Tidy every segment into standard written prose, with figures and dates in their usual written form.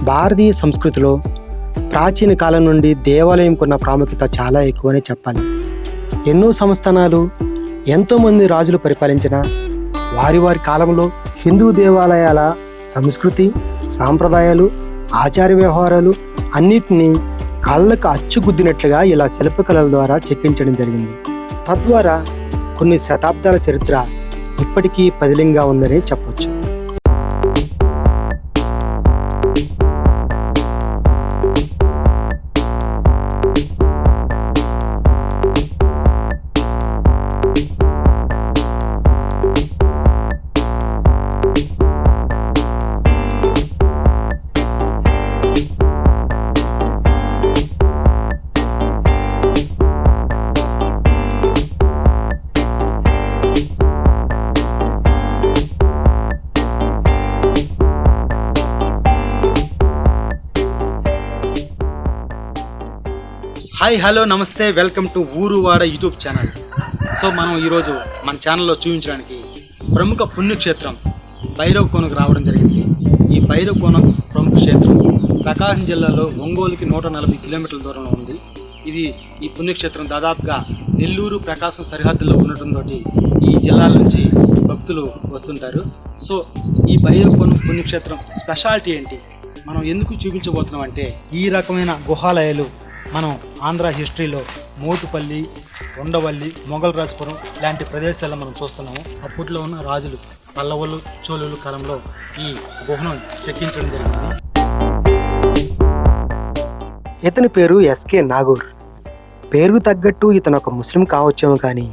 భారతీయ సంస్కృతిలో ప్రాచీన కాలం నుండి దేవాలయంకున్న ప్రాముఖ్యత చాలా ఎక్కువనే చెప్పాలి. ఎన్నో సంస్థానాలు, ఎంతోమంది రాజులు పరిపాలించిన వారి కాలంలో హిందూ దేవాలయాల సంస్కృతి, సాంప్రదాయాలు, ఆచార వ్యవహారాలు అన్నిటినీ కళ్ళకు అచ్చుగుద్దినట్లుగా ఇలా శిల్పకళల ద్వారా చెక్కించడం జరిగింది. తద్వారా కొన్ని శతాబ్దాల చరిత్ర ఇప్పటికీ పదిలంగా ఉందని చెప్పొచ్చు. హాయ్, హలో, నమస్తే, welcome to Uruvada YouTube channel. So మనం ఈరోజు మన ఛానల్లో చూపించడానికి ప్రముఖ పుణ్యక్షేత్రం భైరవకోనకు రావడం జరిగింది. ఈ భైరవకోన ప్రముఖ క్షేత్రం ప్రకాశం జిల్లాలో ఒంగోలుకి 140 కిలోమీటర్ల దూరంలో ఉంది. ఈ పుణ్యక్షేత్రం దాదాపుగా నెల్లూరు, ప్రకాశం సరిహద్దుల్లో ఉండటంతో ఈ జిల్లాల నుంచి భక్తులు వస్తుంటారు. సో ఈ భైరవకోన పుణ్యక్షేత్రం స్పెషాలిటీ ఏంటి, మనం ఎందుకు చూపించబోతున్నాం అంటే, ఈ రకమైన గుహాలయాలు మనం ఆంధ్ర హిస్టరీలో మోటుపల్లి, ఉండవల్లి, మొఘల్ రాజపురం లాంటి ప్రదేశాల్లో మనం చూస్తున్నాము. అప్పట్లో ఉన్న రాజులు, పల్లవులు, చోళుల కాలంలో ఈ గుహను చెక్కించడం జరిగింది. ఇతని పేరు ఎస్కే నాగూర్. పేరుకు తగ్గట్టు ఇతను ఒక ముస్లిం కావచ్చేమో కానీ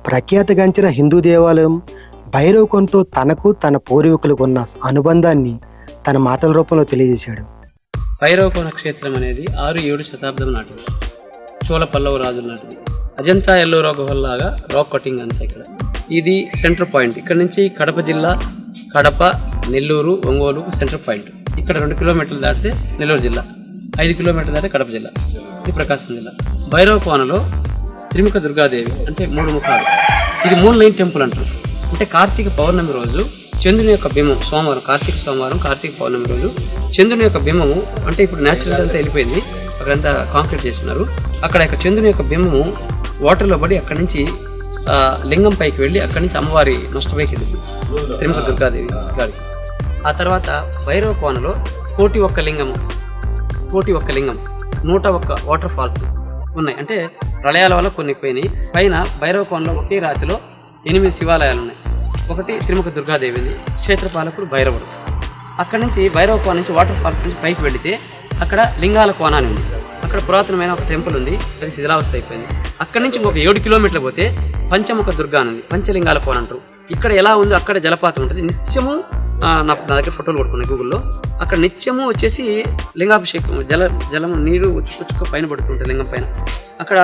ప్రఖ్యాతిగాంచిన హిందూ దేవాలయం భైరవకోనతో తనకు తన పూర్వీకులకు ఉన్న అనుబంధాన్ని తన మాటల రూపంలో తెలియజేశాడు. భైరవకోన క్షేత్రం అనేది 6-7 శతాబ్దం నాటిది. చోళ పల్లవ రాజుల నాటిది. అజంతా ఎల్లోరా గుహల్లాగా రాక్ కటింగ్ అంతా ఇక్కడ. ఇది సెంటర్ పాయింట్. ఇక్కడ నుంచి కడప జిల్లా, కడప, నెల్లూరు, ఒంగోలు సెంటర్ పాయింట్. ఇక్కడ 2 కిలోమీటర్లు దాటితే నెల్లూరు జిల్లా, 5 కిలోమీటర్లు దాటితే కడప జిల్లా, ఇది ప్రకాశం జిల్లా. భైరవకోనలో త్రిముఖ దుర్గాదేవి అంటే 3 ముఖాలు. ఇది మూన్ లైన్ టెంపుల్ అంటారు. అంటే కార్తీక పౌర్ణమి రోజు చంద్రుని యొక్క బింబం, సోమవారం, కార్తీక సోమవారం, కార్తీక పౌర్ణమి రోజు చంద్రుని యొక్క బింబము, అంటే ఇప్పుడు న్యాచురల్ అంతా వెళ్ళిపోయింది, అక్కడంతా కాంక్రీట్ చేస్తున్నారు. అక్కడ చంద్రుని యొక్క బింబము వాటర్లో పడి అక్కడి నుంచి లింగం పైకి వెళ్ళి అక్కడి నుంచి అమ్మవారి నష్టపైకి వెళ్ళింది, త్రిముఖ దుర్గాదేవి గారికి. ఆ తర్వాత భైరవకోనలో 41 లింగము, 101 వాటర్ ఫాల్స్ ఉన్నాయి. అంటే ప్రళయాల వల్ల కొన్ని పోయినాయి. పైన భైరవకోనలో ఒకే రాతిలో 8 శివాలయాలు ఉన్నాయి. ఒకటి త్రిముఖ దుర్గాదేవిది, క్షేత్రపాలకుడు భైరవుడు. అక్కడి నుంచి భైరవకోన నుంచి వాటర్ ఫాల్స్ నుంచి పైకి వెళితే అక్కడ లింగాల కోన అని ఉంది. అక్కడ పురాతనమైన ఒక టెంపుల్ ఉంది, అది శిథిలావస్థ అయిపోయింది. అక్కడి నుంచి ఒక 7 కిలోమీటర్లు పోతే పంచముఖ దుర్గా అని ఉంది, పంచలింగాల కోన అంటారు. ఇక్కడ ఎలా ఉందో అక్కడ జలపాతం ఉంటుంది. నిత్యము నా దగ్గర ఫోటోలు కొట్టుకున్నాయి గూగుల్లో. అక్కడ నిత్యము వచ్చేసి లింగాభిషేకం, జలము నీరు ఉచ్చుక పైన పడుతుంటాయి లింగం పైన. అక్కడ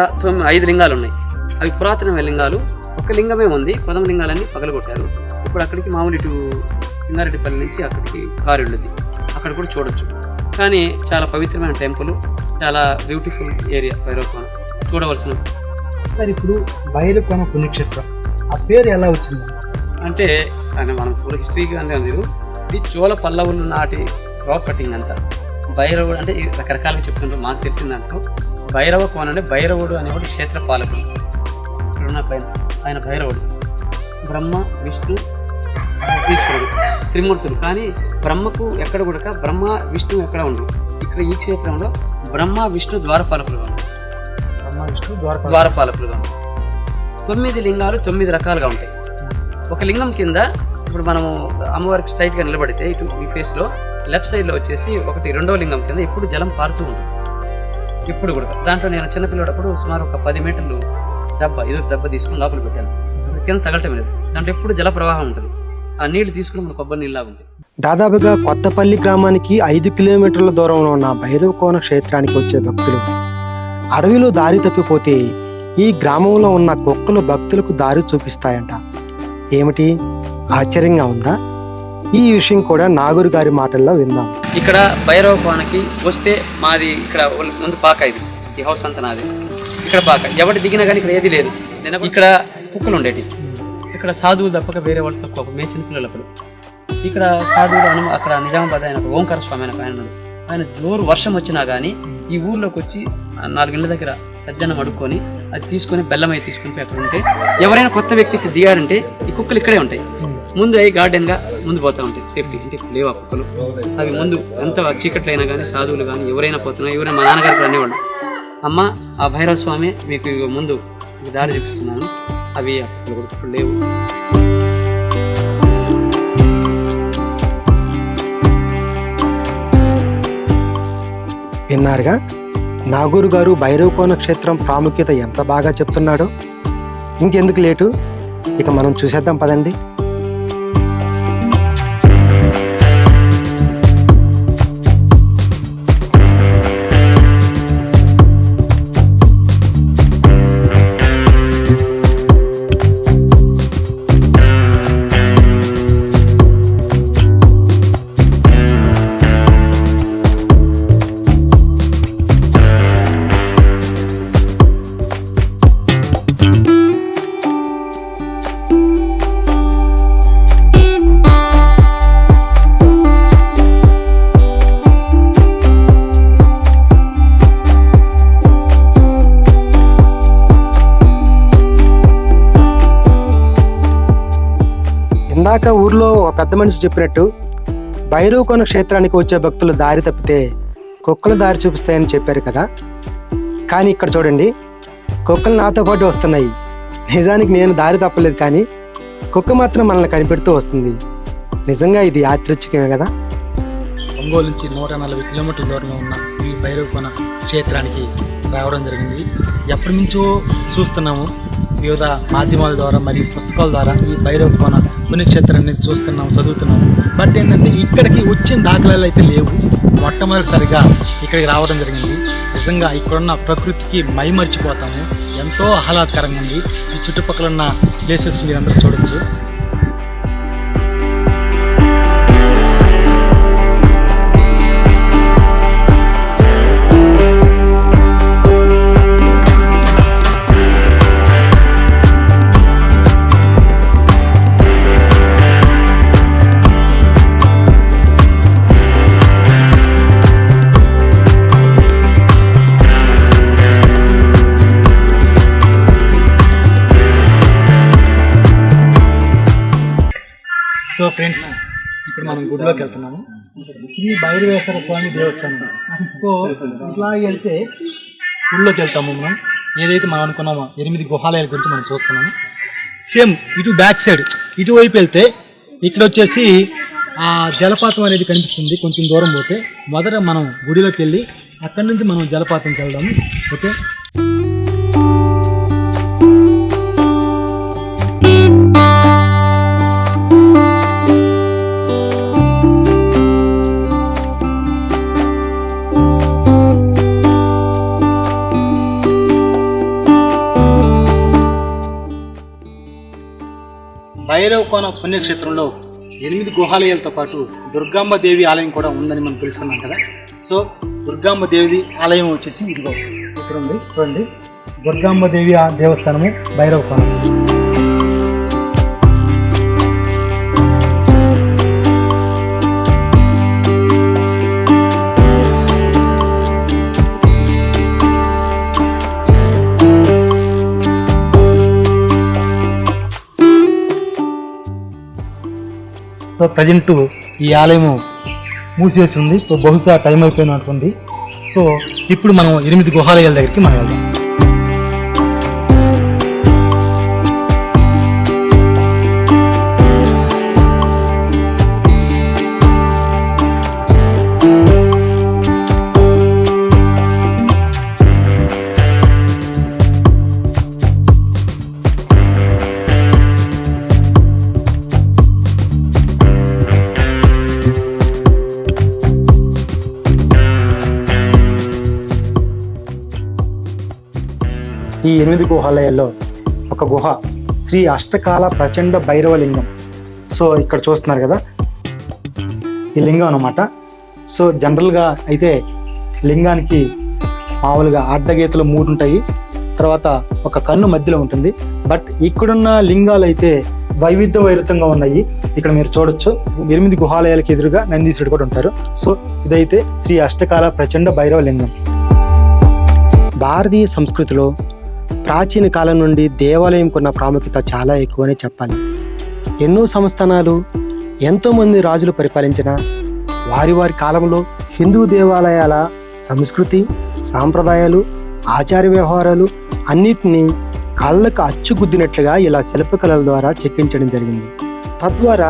5 లింగాలు ఉన్నాయి. అవి పురాతనమైన లింగాలు. ఒక లింగమే ఉంది, 10 లింగాలన్నీ పగలగొట్టారు. ఇప్పుడు అక్కడికి మామూలు ఇటు సింగారెడ్డిపల్లి నుంచి అక్కడికి కారు వెళ్ళింది, అక్కడ కూడా చూడొచ్చు. కానీ చాలా పవిత్రమైన టెంపుల్, చాలా బ్యూటిఫుల్ ఏరియా భైరవకోన, చూడవలసిన. సార్, ఇప్పుడు భైరవకోన పుణ్యక్షేత్రం ఆ పేరు ఎలా వచ్చింది అంటే మనం పూర్వ హిస్టరీగా అంతే. ఇది చోళ పల్లవులు నాటి రాక్ కటింగ్ అంతా. భైరవుడు అంటే రకరకాలుగా చెప్తుంటారు. మాకు తెలిసిన దాంట్లో భైరవకోన అంటే భైరవుడు అనేవాడు క్షేత్రపాలకుడు. ఇక్కడున్న ఆయన భైరవుడు, బ్రహ్మ, విష్ణు, ఈశ్వరుడు, త్రిమూర్తులు. కానీ బ్రహ్మకు ఎక్కడ కూడా బ్రహ్మ, విష్ణు ఎక్కడ ఉండరు. ఇక్కడ ఈ క్షేత్రంలో బ్రహ్మ, విష్ణు ద్వారపాలకులుగా ఉంటారు. 9 లింగాలు 9 రకాలుగా ఉంటాయి. ఒక లింగం కింద ఇప్పుడు మనము అమ్మవారికి స్ట్రైట్గా నిలబడితే ఇటు ఈ ఫేస్లో లెఫ్ట్ సైడ్లో వచ్చేసి ఒకటి 2వ లింగం కింద ఇప్పుడు జలం పారుతూ ఉంటుంది. ఇప్పుడు కూడా దాంట్లో నేను చిన్నపిల్లడప్పుడు సుమారు ఒక 10 మీటర్లు డబ్బా తీసుకుని లోపల పెట్టాను. కింద తగలటం లేదు. దాంట్లో ఎప్పుడు జల ప్రవాహం ఉంటుంది. ఆ నీళ్లు తీసుకుని మన కొబ్బరి నీళ్ళగా ఉంటుంది. దాదాపుగా కొత్తపల్లి గ్రామానికి 5 కిలోమీటర్ల దూరంలో ఉన్న భైరవకోన క్షేత్రానికి వచ్చే భక్తులు అడవిలో దారి తప్పిపోతే ఈ గ్రామంలో ఉన్న కుక్కలు భక్తులకు దారి చూపిస్తాయంట. ఏమిటి, ఆశ్చర్యంగా ఉందా? ఈ విషయం కూడా నాగూర్ గారి మాటల్లో విందాం. ఇక్కడ భైరవకోనకి వస్తే మాది ఇక్కడ ముందు పాక, ఇది ఈ హౌస్ అంతా నాది. ఇక్కడ పాక, ఎవరు దిగినా కానీ ఇక్కడ ఏది లేదు. ఇక్కడ కుక్కలు ఉండేవి. ఇక్కడ సాధువులు తప్పక వేరే వాళ్ళు తక్కువ. మేము చిన్నపిల్లలప్పుడు ఇక్కడ సాధువులు అక్కడ నిజామాబాద్ ఆయన ఓంకార స్వామి ఆయన ఉన్నాడు. ఆయన జోరు వర్షం వచ్చినా కానీ ఈ ఊర్లోకి వచ్చి 4 ఇళ్ళ దగ్గర సజ్జనం అడుక్కొని అది తీసుకొని బెల్లం అయి తీసుకుని అక్కడ ఉంటే ఎవరైనా కొత్త వ్యక్తికి దిగారంటే ఈ కుక్కలు ఇక్కడే ఉంటాయి. ముందు అవి గార్డెన్గా ముందు పోతూ ఉంటాయి. సేఫ్టీ అంటే లేవు ఆ కుక్కలు. అవి ముందు ఎంత చీకట్లు అయినా కానీ సాధువులు కానీ ఎవరైనా పోతున్నా ఎవరైనా మా నాన్నగారు కూడా అనేవాళ్ళు, అమ్మ ఆ భైరవ స్వామి మీకు ముందు దారి చూపిస్తున్నాను, అవి ఆ కుక్కలు కూడా లేవు. విన్నారుగా నాగూరు గారు భైరవకోన క్షేత్రం ప్రాముఖ్యత ఎంత బాగా చెప్తున్నాడో. ఇంకెందుకు లేటు, ఇక మనం చూసేద్దాం పదండి. ఇందాక ఊర్లో ఒక పెద్ద మనిషి చెప్పినట్టు భైరవకోన క్షేత్రానికి వచ్చే భక్తులు దారి తప్పితే కుక్కలు దారి చూపిస్తాయని చెప్పారు కదా. కానీ ఇక్కడ చూడండి, కుక్కలు నాతో పాటు వస్తున్నాయి. నిజానికి నేను దారి తప్పలేదు, కానీ కుక్క మాత్రం మనల్ని కనిపెడుతూ వస్తుంది. నిజంగా ఇది యాదృచ్ఛికమే కదా. ఒంగోలు నుంచి 140 కిలోమీటర్ల దూరంలో ఉన్న ఈ భైరవకోన క్షేత్రానికి రావడం జరిగింది. ఎప్పటి నుంచో చూస్తున్నాము, వివిధ మాధ్యమాల ద్వారా మరియు పుస్తకాల ద్వారా ఈ భైరవకోన పుణ్యక్షేత్రాన్ని చూస్తున్నాము, చదువుతున్నాము. బట్ ఏంటంటే ఇక్కడికి వచ్చిన దాఖలాలు అయితే లేవు. మొట్టమొదటిసారిగా ఇక్కడికి రావడం జరిగింది. నిజంగా ఇక్కడున్న ప్రకృతికి మైమర్చిపోతాము. ఎంతో ఆహ్లాదకరంగా ఉంది. ఈ చుట్టుపక్కల ఉన్న ప్లేసెస్ మీరందరూ చూడొచ్చు. సో ఫ్రెండ్స్, ఇప్పుడు మనం గుడిలోకి వెళ్తున్నాము. శ్రీ భైరవేశ్వర స్వామి దేవస్థానం. సో ఇట్లా వెళ్తే గుడిలోకి వెళ్తాము. మనం ఏదైతే మనం అనుకున్నామో 8 గుహాలయాల గురించి మనం చూస్తున్నాము. సేమ్ ఇటు బ్యాక్ సైడ్ ఇటువైపు వెళ్తే ఇక్కడ వచ్చేసి ఆ జలపాతం అనేది కనిపిస్తుంది. కొంచెం దూరం పోతే మొదట మనం గుడిలోకి వెళ్ళి అక్కడి నుంచి మనం జలపాతంకి వెళ్దాము. ఓకే. భైరవకోన పుణ్యక్షేత్రంలో 8 గుహాలయాలతో పాటు దుర్గాంబ దేవి ఆలయం కూడా ఉందని మనం తెలుసుకున్నాం కదా. సో దుర్గాంబ దేవి ఆలయం వచ్చేసి ఇదిగో ఇక్కడ ఉంది, చూడండి. దుర్గాంబ దేవి దేవస్థానము భైరవకోన. సో ప్రజెంట్ ఈ ఆలయము మూసివేసి ఉంది. సో బహుశా టైం అయిపోయినట్టుంది. సో ఇప్పుడు మనం 8 గుహాలయాల దగ్గరికి మనం వెళ్దాం. ఈ 8 గుహాలయాల్లో ఒక గుహ శ్రీ అష్టకాల ప్రచండ భైరవలింగం. సో ఇక్కడ చూస్తున్నారు కదా, ఈ లింగం అన్నమాట. సో జనరల్గా అయితే లింగానికి మామూలుగా అడ్డగీతలు 3 ఉంటాయి, తర్వాత ఒక కన్ను మధ్యలో ఉంటుంది. బట్ ఇక్కడున్న లింగాలు అయితే వైవిధ్యంగా ఉన్నాయి. ఇక్కడ మీరు చూడొచ్చు 8 గుహాలయాలకు ఎదురుగా నందీశ్వరుడు కూడా ఉంటారు. సో ఇదైతే శ్రీ అష్టకాల ప్రచండ భైరవ లింగం. భారతీయ సంస్కృతిలో ప్రాచీన కాలం నుండి దేవాలయం కొన్న ప్రాముఖ్యత చాలా ఎక్కువనే చెప్పాలి. ఎన్నో సంస్థానాలు, ఎంతోమంది రాజులు పరిపాలించిన వారి కాలంలో హిందూ దేవాలయాల సంస్కృతి, సాంప్రదాయాలు, ఆచార వ్యవహారాలు అన్నిటినీ కళ్ళకు అచ్చుగుద్దినట్లుగా ఇలా శిల్పకళల ద్వారా చెక్కించడం జరిగింది. తద్వారా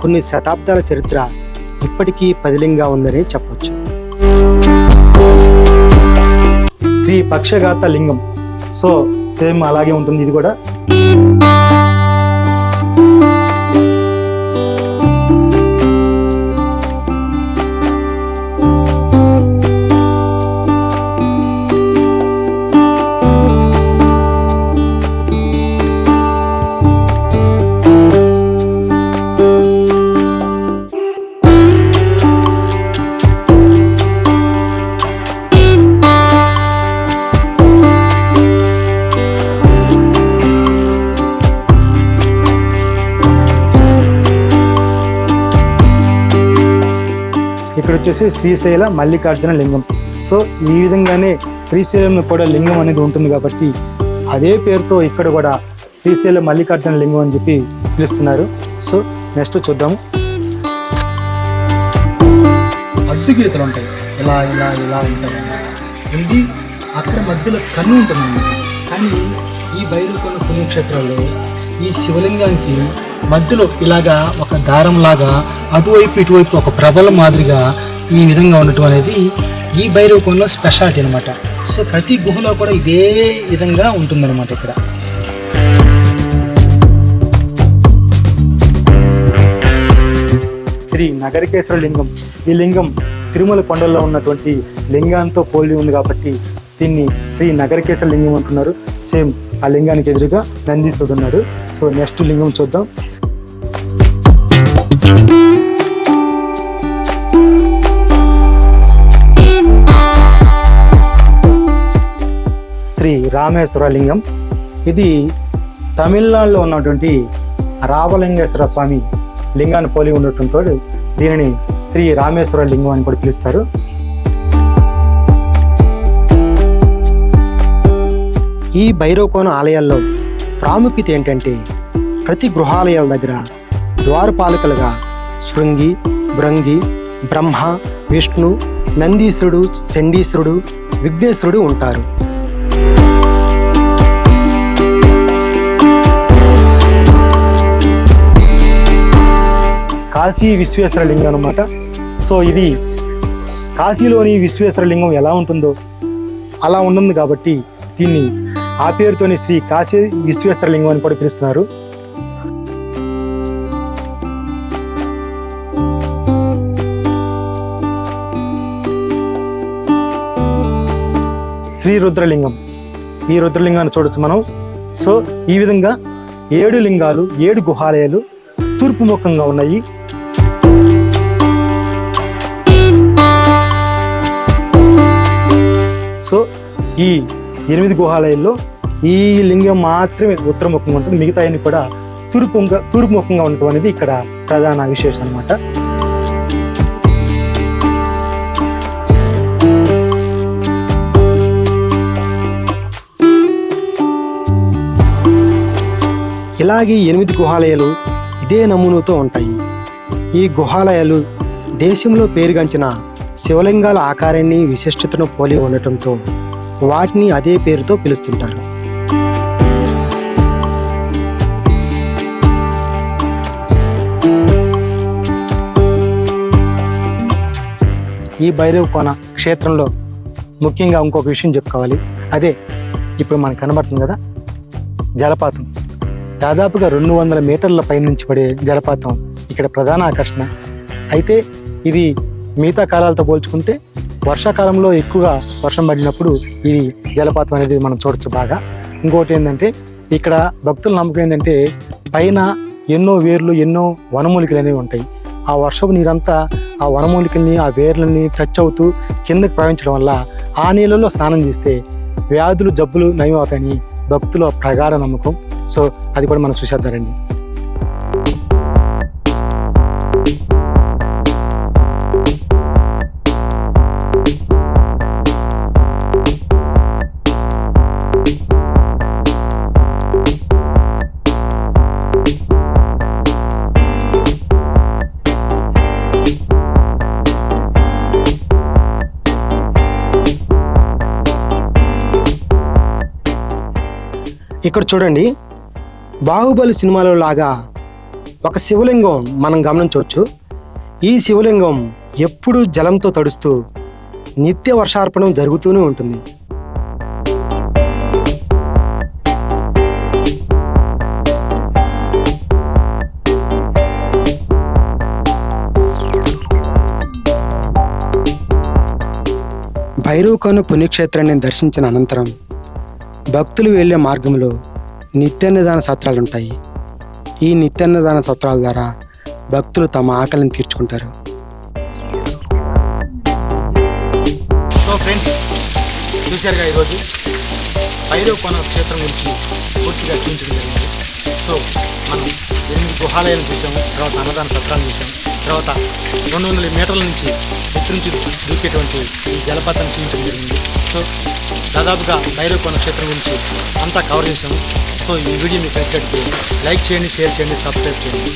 కొన్ని శతాబ్దాల చరిత్ర ఇప్పటికీ పదిలంగా ఉందని చెప్పొచ్చు. శ్రీ పక్షఘాత లింగం. సో సేమ్ అలాగే ఉంటుంది ఇది కూడా. ఇక్కడ వచ్చేసి శ్రీశైల మల్లికార్జున లింగం. సో ఈ విధంగానే శ్రీశైలంలో కూడా లింగం అనేది ఉంటుంది కాబట్టి అదే పేరుతో ఇక్కడ కూడా శ్రీశైల మల్లికార్జున లింగం అని చెప్పి పిలుస్తున్నారు. సో నెక్స్ట్ చూద్దాము. అడ్డు గీతలు ఉంటాయి, ఇలా ఇలా ఇలా ఉంటాయి. ఇది అక్కడ మధ్యలో కన్ను ఉంటుంది. కానీ ఈ భైరవకోన పుణ్యక్షేత్రాల్లో ఈ శివలింగానికి మధ్యలో ఇలాగా ఒక దారం లాగా అటువైపు ఇటువైపు ఒక ప్రభల మాదిరిగా ఈ విధంగా ఉండటం అనేది ఈ భైరవకోనలో స్పెషాలిటీ అనమాట. సో ప్రతి గుహలో కూడా ఇదే విధంగా ఉంటుందన్నమాట. ఇక్కడ శ్రీ నగరకేశ్వర లింగం. ఈ లింగం తిరుమల కొండల్లో ఉన్నటువంటి లింగాంతో పోలి ఉంది కాబట్టి దీన్ని శ్రీ నగరకేశ్వర లింగం అంటున్నారు. సేమ్ ఆ లింగానికి ఎదురుగా నందీశ్వరుడు ఉన్నాడు. సో నెక్స్ట్ లింగం చూద్దాం. శ్రీ రామేశ్వర లింగం. ఇది తమిళనాడులో ఉన్నటువంటి రామలింగేశ్వర స్వామి లింగాన్ని పోలి ఉండటంతో దీనిని శ్రీ రామేశ్వర లింగం అని కూడా పిలుస్తారు. ఈ భైరవకోన ఆలయాల్లో ప్రాముఖ్యత ఏంటంటే ప్రతి గృహాలయాల దగ్గర ద్వారపాలకులుగా శృంగి, భృంగి, బ్రహ్మ, విష్ణు, నందీశ్వరుడు, చండీశ్వరుడు, విఘ్నేశ్వరుడు ఉంటారు. కాశీ విశ్వేశ్వర లింగం అన్నమాట. సో ఇది కాశీలోని విశ్వేశ్వర లింగం ఎలా ఉంటుందో అలా ఉంటుంది కాబట్టి దీన్ని ఆ పేరుతోని శ్రీ కాశీ విశ్వేశ్వర లింగం అని కూడా పిలుస్తున్నారు. శ్రీ రుద్రలింగం. ఈ రుద్రలింగాన్ని చూడొచ్చు మనం. సో ఈ విధంగా 7 లింగాలు, 7 గుహాలయాలు తూర్పు ముఖంగా ఉన్నాయి. సో ఈ 8 గుహాలయాల్లో ఈ లింగం మాత్రమే ఉత్తరముఖంగా ఉంటుంది. మిగతా అన్ని కూడా తూర్పు ముఖంగా ఉండటం అనేది ఇక్కడ ప్రధాన విశేషం అన్నమాట. ఇలాగే 8 గుహాలయాలు ఇదే నమూనాతో ఉంటాయి. ఈ గుహాలయాలు దేశంలో పేరుగాంచిన శివలింగాల ఆకారాన్ని, విశిష్టతను పోలి ఉండటంతో వాటిని అదే పేరుతో పిలుస్తుంటారు. ఈ భైరవకోన క్షేత్రంలో ముఖ్యంగా ఇంకొక విషయం చెప్పుకోవాలి. అదే ఇప్పుడు మనకు కనబడుతుంది కదా జలపాతం. దాదాపుగా 200 మీటర్ల పైనుంచి పడే జలపాతం ఇక్కడ ప్రధాన ఆకర్షణ. అయితే ఇది మిగతా కాలాలతో పోల్చుకుంటే వర్షాకాలంలో ఎక్కువగా వర్షం పడినప్పుడు ఇది జలపాతం అనేది మనం చూడొచ్చు బాగా. ఇంకోటి ఏంటంటే ఇక్కడ భక్తుల నమ్మకం ఏంటంటే పైన ఎన్నో వేర్లు, ఎన్నో వనమూలికలు అనేవి ఉంటాయి. ఆ వర్షపు నీరంతా ఆ వనమూలికల్ని, ఆ వేర్లని టచ్ అవుతూ కిందకి ప్రవహించడం వల్ల ఆ నీళ్ళలో స్నానం చేస్తే వ్యాధులు, జబ్బులు నయం అవుతాయని భక్తుల ప్రగాఢ నమ్మకం. సో అది కూడా మనం చూసేద్దారండి. ఇక్కడ చూడండి, బాహుబలి సినిమాలో లాగా ఒక శివలింగం మనం గమనించవచ్చు. ఈ శివలింగం ఎప్పుడూ జలంతో తడుస్తూ నిత్య వర్షార్పణం జరుగుతూనే ఉంటుంది. భైరవకోన పుణ్యక్షేత్రాన్ని దర్శించిన అనంతరం భక్తులు వెళ్ళే మార్గంలో నిత్యాన్నదాన సత్రాలు ఉంటాయి. ఈ నిత్యాన్నదాన సత్రాల ద్వారా భక్తులు తమ ఆకలిని తీర్చుకుంటారు. సో ఫ్రెండ్స్, చూశారుగా ఈరోజు భైరవకోన క్షేత్రం గురించి పూర్తిగా చూపించడం జరిగింది. సో మనం 8 గుహాలయాలను చూసాము, తర్వాత అన్నదాన సత్రాలు చూసాము, తర్వాత 200 మీటర్ల నుంచి ఎత్తు నుంచి దూకేటువంటి ఈ జలపాతాన్ని చూపించడం జరిగింది. సో దాదాపుగా భైరవకోన క్షేత్రం గురించి అంతా కవర్ చేసాము. సో ఈ వీడియో మీకు నచ్చినట్లయితే లైక్ చేయండి, షేర్ చేయండి, సబ్స్క్రైబ్ చేయండి.